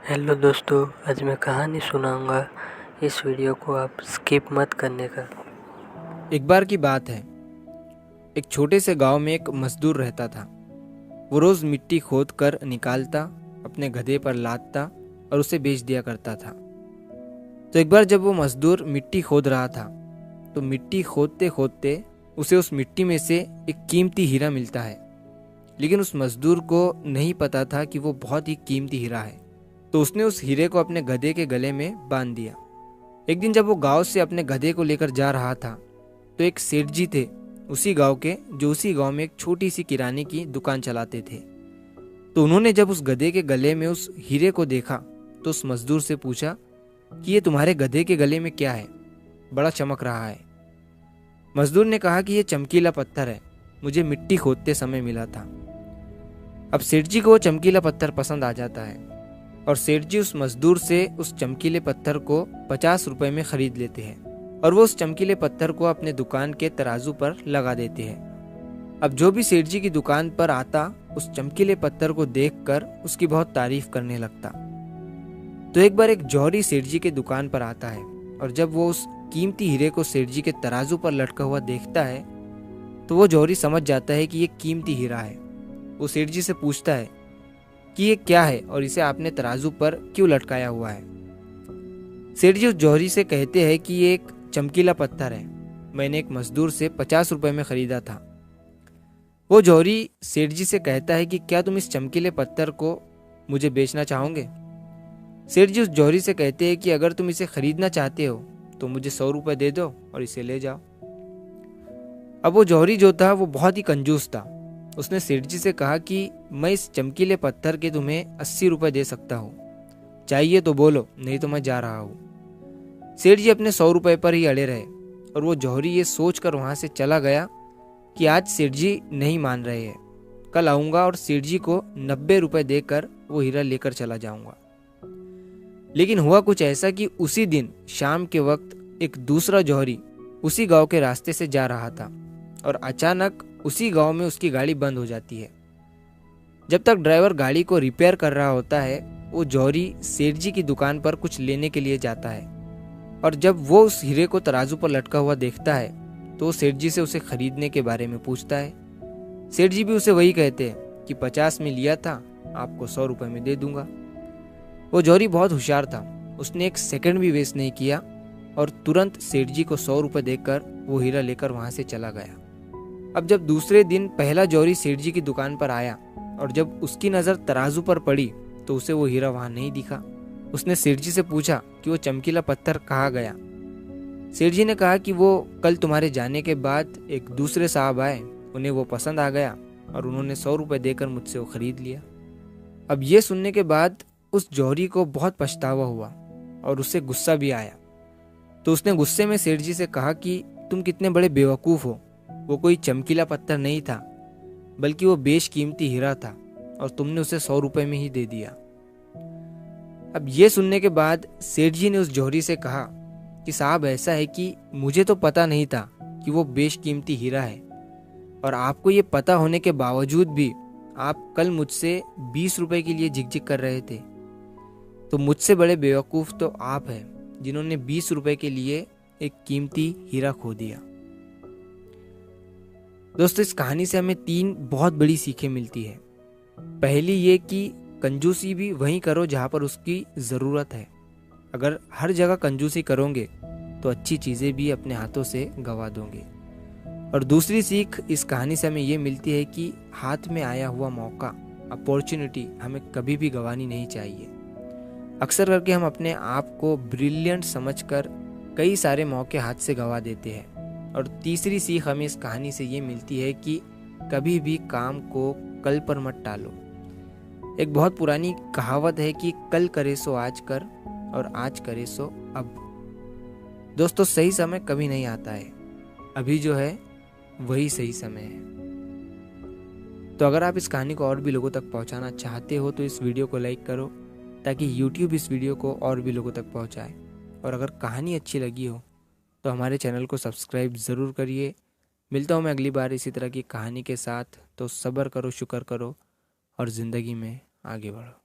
Hello दोस्तों, आज मैं कहानी सुनाऊंगा। इस वीडियो को आप स्किप मत करने का। एक बार की बात है। एक छोटे से गांव में एक मजदूर रहता था। वो रोज मिट्टी खोद कर निकालता, अपने गधे पर लादता और उसे बेच दिया करता था। तो एक बार जब वो मजदूर मिट्टी खोद रहा था, तो मिट्टी खोदते खोदते उसे उस मिट्टी में से एक कीमती हीरा मिलता है। लेकिन उस मजदूर को नहीं पता था कि वो बहुत ही कीमती हीरा है। तो उसने उस हीरे को अपने गधे के गले में बांध दिया। एक दिन जब वो गांव से अपने गधे को लेकर जा रहा था, तो एक सेठ जी थे उसी गांव के, जो उसी गांव में एक छोटी सी किराने की दुकान चलाते थे। तो उन्होंने जब उस गधे के गले में उस हीरे को देखा, तो उस मजदूर से पूछा कि ये तुम्हारे गधे के गले में क्या है, बड़ा चमक रहा है। मजदूर ने कहा कि ये चमकीला पत्थर है, मुझे मिट्टी खोदते समय मिला था। अब सेठ जी को वो चमकीला पत्थर पसंद आ जाता है और सेठ जी उस मजदूर से उस चमकीले पत्थर को 50 रुपए में खरीद लेते हैं और वो उस चमकीले पत्थर को अपने दुकान के तराजू पर लगा देते हैं। अब जो भी सेठ जी की दुकान पर आता, उस चमकीले पत्थर को देखकर उसकी बहुत तारीफ करने लगता। तो एक बार एक जौहरी सेठ जी के दुकान पर आता है और जब वो उस कीमती हीरे को सेठ जी के तराजू पर लटका हुआ देखता है, तो वो जौहरी समझ जाता है कि ये कीमती हीरा है। वो सेठ जी से पूछता है कि ये क्या है और इसे आपने तराजू पर क्यों लटकाया हुआ है। सेठ जी उस जौहरी से कहते हैं कि ये एक चमकीला पत्थर है, मैंने एक मजदूर से 50 रुपए में खरीदा था। वो जौहरी सेठ जी से कहता है कि क्या तुम इस चमकीले पत्थर को मुझे बेचना चाहोगे। सेठ जी उस जौहरी से कहते हैं कि अगर तुम इसे खरीदना चाहते हो तो मुझे 100 रुपए दे दो और इसे ले जाओ। अब वो जौहरी जो था वो बहुत ही कंजूस था। उसने सेठ जी से कहा कि मैं इस चमकीले पत्थर के तुम्हें 80 रुपए दे सकता हूँ, चाहिए तो बोलो, नहीं तो मैं जा रहा हूँ। सेठ जी अपने 100 रुपए पर ही अड़े रहे और वो जौहरी ये सोचकर वहां से चला गया कि आज सेठ जी नहीं मान रहे हैं, कल आऊंगा और सेठ जी को 90 रुपए देकर वो हीरा लेकर चला जाऊंगा। लेकिन हुआ कुछ ऐसा कि उसी दिन शाम के वक्त एक दूसरा जौहरी उसी गांव के रास्ते से जा रहा था और अचानक उसी गांव में उसकी गाड़ी बंद हो जाती है। जब तक ड्राइवर गाड़ी को रिपेयर कर रहा होता है, वो जौहरी सेठ जी की दुकान पर कुछ लेने के लिए जाता है और जब वो उस हीरे को तराजू पर लटका हुआ देखता है, तो सेठ जी से उसे खरीदने के बारे में पूछता है। सेठ जी भी उसे वही कहते हैं कि 50 में लिया था, आपको 100 रुपए में दे दूंगा। वो जौहरी बहुत होशियार था, उसने एक सेकंड भी वेस्ट नहीं किया और तुरंत सेठ जी को 100 रुपए देकर वो हीरा लेकर वहां से चला गया। अब जब दूसरे दिन पहला जौहरी सेठ जी की दुकान पर आया और जब उसकी नजर तराजू पर पड़ी, तो उसे वो हीरा वहां नहीं दिखा। उसने सेठ जी से पूछा कि वो चमकीला पत्थर कहाँ गया। सेठ जी ने कहा कि वो कल तुम्हारे जाने के बाद एक दूसरे साहब आए, उन्हें वो पसंद आ गया और उन्होंने 100 रुपए देकर मुझसे वो खरीद लिया। अब ये सुनने के बाद उस जौहरी को बहुत पछतावा हुआ और उसे गुस्सा भी आया। तो उसने गुस्से में सेठ जी से कहा कि तुम कितने बड़े बेवकूफ हो, वो कोई चमकीला पत्थर नहीं था, बल्कि वो बेशकीमती हीरा था और तुमने उसे 100 रुपए में ही दे दिया। अब ये सुनने के बाद सेठ जी ने उस जौहरी से कहा कि साहब, ऐसा है कि मुझे तो पता नहीं था कि वो बेशकीमती हीरा है और आपको ये पता होने के बावजूद भी आप कल मुझसे 20 रुपए के लिए झिकझिक कर रहे थे। तो मुझसे बड़े बेवकूफ तो आप हैं, जिन्होंने 20 रुपए के लिए एक कीमती हीरा खो दिया। दोस्तों, इस कहानी से हमें 3 बहुत बड़ी सीखें मिलती है। पहली ये कि कंजूसी भी वहीं करो जहां पर उसकी ज़रूरत है। अगर हर जगह कंजूसी करोगे तो अच्छी चीज़ें भी अपने हाथों से गंवा दोगे। और दूसरी सीख इस कहानी से हमें ये मिलती है कि हाथ में आया हुआ मौका, अपॉर्चुनिटी हमें कभी भी गंवानी नहीं चाहिए। अक्सर करके हम अपने आप को ब्रिलियंट समझकर कई सारे मौके हाथ से गंवा देते हैं। और तीसरी सीख हमें इस कहानी से ये मिलती है कि कभी भी काम को कल पर मत टालो। एक बहुत पुरानी कहावत है कि कल करे सो आज कर और आज करे सो अब। दोस्तों, सही समय कभी नहीं आता है, अभी जो है वही सही समय है। तो अगर आप इस कहानी को और भी लोगों तक पहुंचाना चाहते हो तो इस वीडियो को लाइक करो, ताकि YouTube इस वीडियो को और भी लोगों तक पहुंचाए। और अगर कहानी अच्छी लगी हो तो हमारे चैनल को सब्सक्राइब ज़रूर करिए। मिलता हूँ मैं अगली बार इसी तरह की कहानी के साथ। तो सब्र करो, शुक्र करो और ज़िंदगी में आगे बढ़ो।